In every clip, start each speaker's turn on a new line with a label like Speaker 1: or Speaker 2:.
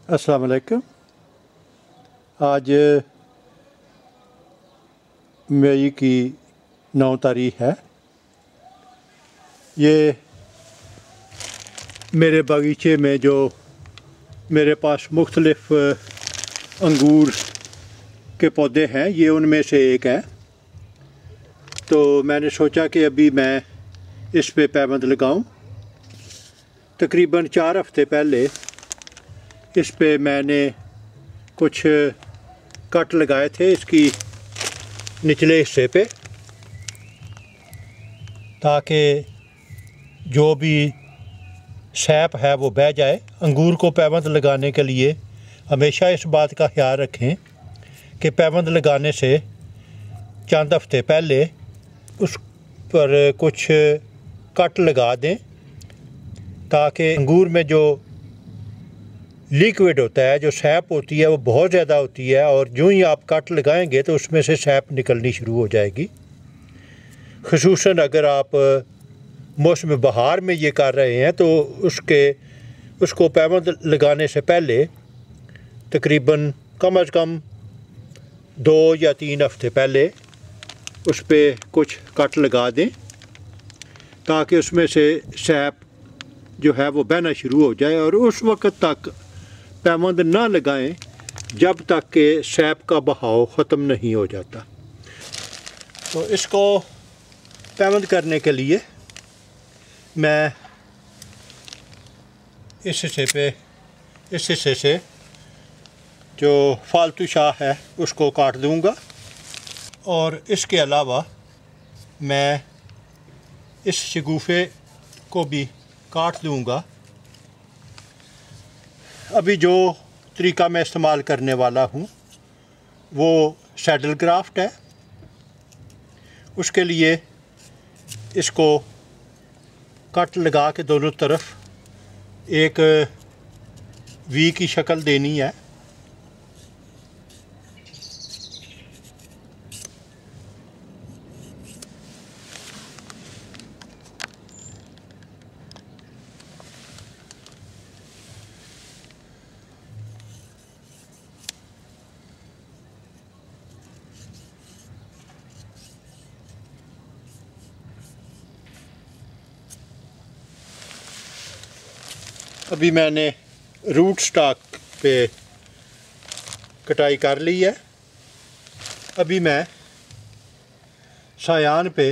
Speaker 1: अस्सलाम वालेकुम। आज मई की 9 तारीख है। ये मेरे बगीचे में जो मेरे पास मुख्तलिफ़ अंगूर के पौधे हैं, ये उनमें से एक है। तो मैंने सोचा कि अभी मैं इस पे पैबंद लगाऊं। तकरीबन 4 हफ़्ते पहले इस पे मैंने कुछ कट लगाए थे इसकी निचले हिस्से पे, ताकि जो भी सैप है वो बह जाए। अंगूर को पैबंद लगाने के लिए हमेशा इस बात का ख्याल रखें कि पैबंद लगाने से चंद हफ्ते पहले उस पर कुछ कट लगा दें, ताकि अंगूर में जो लिक्विड होता है, जो सैप होती है, वो बहुत ज़्यादा होती है और जो ही आप कट लगाएंगे तो उसमें से सैप निकलनी शुरू हो जाएगी। ख़ुसूसन अगर आप मौसम बहार में ये कर रहे हैं तो उसको पैबंद लगाने से पहले तकरीबन कम अज़ कम 2 या 3 हफ़्ते पहले उस पर कुछ कट लगा दें, ताकि उसमें से सैप जो है वो बहना शुरू हो जाए। और उस वक्त तक पैबंद ना लगाएं जब तक कि सैप का बहाव ख़त्म नहीं हो जाता। तो इसको पैबंद करने के लिए मैं इस हिस्से से जो फालतू शाह है उसको काट दूंगा, और इसके अलावा मैं इस शगुफ़े को भी काट दूंगा। अभी जो तरीका मैं इस्तेमाल करने वाला हूँ वो सैडल ग्राफ्ट है। उसके लिए इसको कट लगा के दोनों तरफ एक वी की शक्ल देनी है। अभी मैंने रूट स्टॉक पे कटाई कर ली है। अभी मैं सायान पे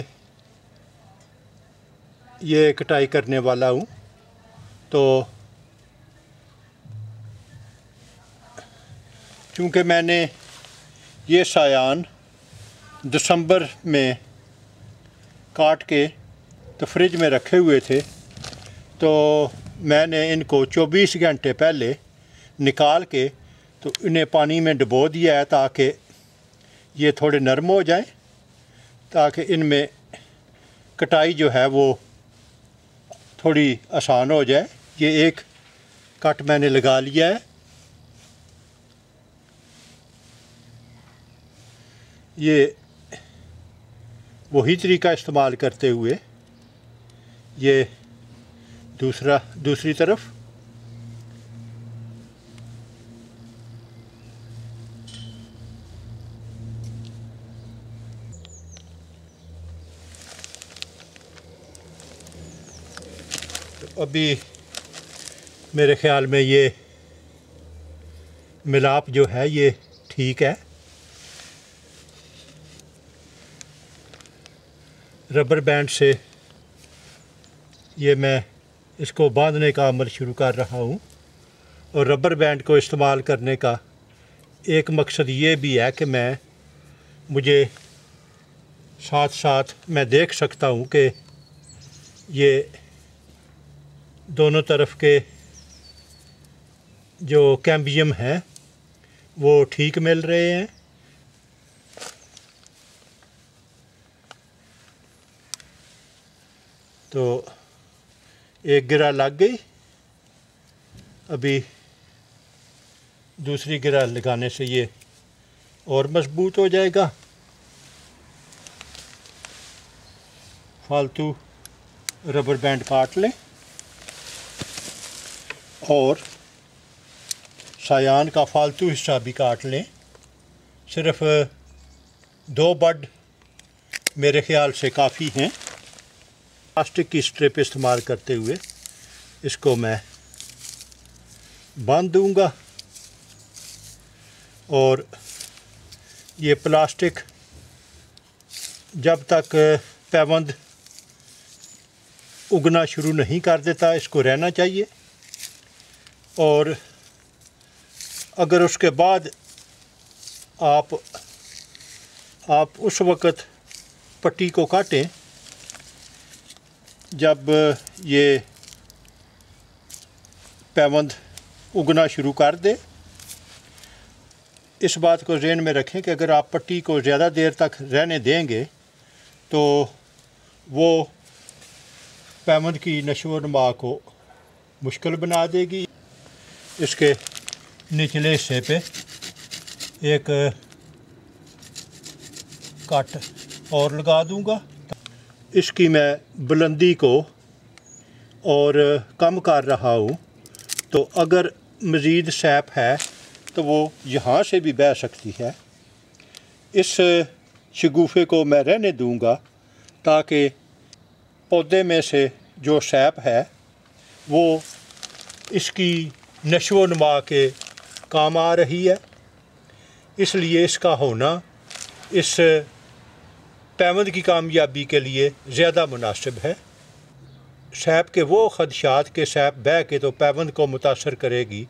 Speaker 1: ये कटाई करने वाला हूँ। तो चूँकि मैंने ये सायान दिसंबर में काट के तो फ्रिज में रखे हुए थे, तो मैंने इनको 24 घंटे पहले निकाल के तो इन्हें पानी में डुबो दिया है, ताकि ये थोड़े नरम हो जाएं, ताकि इनमें कटाई जो है वो थोड़ी आसान हो जाए। ये एक कट मैंने लगा लिया है। ये वही तरीका इस्तेमाल करते हुए ये दूसरी तरफ तो अभी मेरे ख़्याल में ये मिलाप जो है ये ठीक है। रबर बैंड से ये मैं इसको बांधने का अमल शुरू कर रहा हूँ। और रबर बैंड को इस्तेमाल करने का एक मकसद ये भी है कि मुझे साथ साथ मैं देख सकता हूँ कि ये दोनों तरफ के जो कैम्बियम हैं वो ठीक मिल रहे हैं। तो एक गिरा लग गई। अभी दूसरी गिरा लगाने से ये और मजबूत हो जाएगा। फालतू रबर बैंड काट लें और सायान का फालतू हिस्सा भी काट लें। सिर्फ 2 बड मेरे ख़्याल से काफ़ी हैं। प्लास्टिक की स्ट्रिप इस्तेमाल करते हुए इसको मैं बांध दूंगा और ये प्लास्टिक जब तक पैबंद उगना शुरू नहीं कर देता इसको रहना चाहिए। और अगर उसके बाद आप उस वक़्त पट्टी को काटें जब ये पैबंद उगना शुरू कर दे। इस बात को ज़हन में रखें कि अगर आप पट्टी को ज़्यादा देर तक रहने देंगे तो वो पैबंद की नशो नमा को मुश्किल बना देगी। इसके निचले हिस्से पे एक कट और लगा दूंगा। इसकी मैं बुलंदी को और कम कर रहा हूँ, तो अगर मज़ीद सैप है तो वो यहाँ से भी बह सकती है। इस शगुफ़े को मैं रहने दूंगा ताकि पौधे में से जो सैप है वो इसकी नशो नमा के काम आ रही है, इसलिए इसका होना इस पैबंद की कामयाबी के लिए ज़्यादा मुनासिब है। सैप के वो ख़दशात के सैप बह के तो पैबंद को मुतासर करेगी,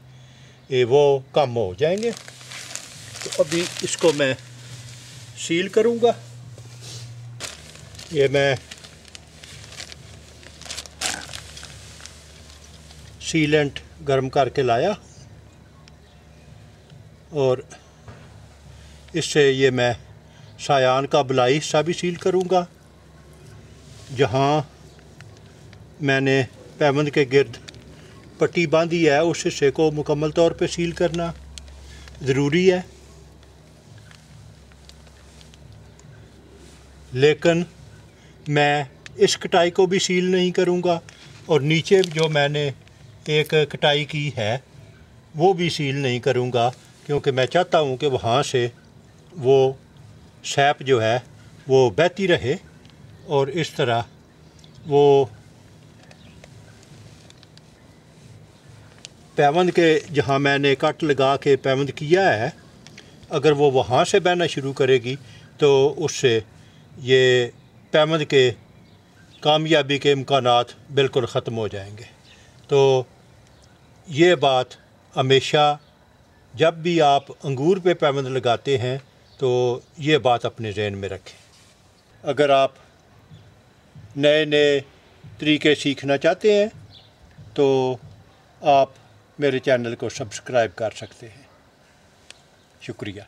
Speaker 1: ये वो कम हो जाएंगे। तो अभी इसको मैं सील करूँगा। ये मैं सीलेंट गर्म करके लाया और इससे ये मैं सायान का बलाई हिस्सा भी सील करूँगा। जहाँ मैंने पैबंद के गिर्द पट्टी बांधी है उस हिस्से को मुकम्मल तौर पे सील करना ज़रूरी है। लेकिन मैं इस कटाई को भी सील नहीं करूँगा और नीचे जो मैंने एक कटाई की है वो भी सील नहीं करूँगा, क्योंकि मैं चाहता हूँ कि वहाँ से वो सैप जो है वो बहती रहे और इस तरह वो पैबंद के जहाँ मैंने कट लगा के पैबंद किया है, अगर वो वहाँ से बहना शुरू करेगी तो उससे ये पैबंद के कामयाबी के इम्कानात बिल्कुल ख़त्म हो जाएंगे। तो ये बात हमेशा जब भी आप अंगूर पे पैबंद लगाते हैं तो ये बात अपने ज़हन में रखें। अगर आप नए नए तरीके सीखना चाहते हैं तो आप मेरे चैनल को सब्सक्राइब कर सकते हैं। शुक्रिया।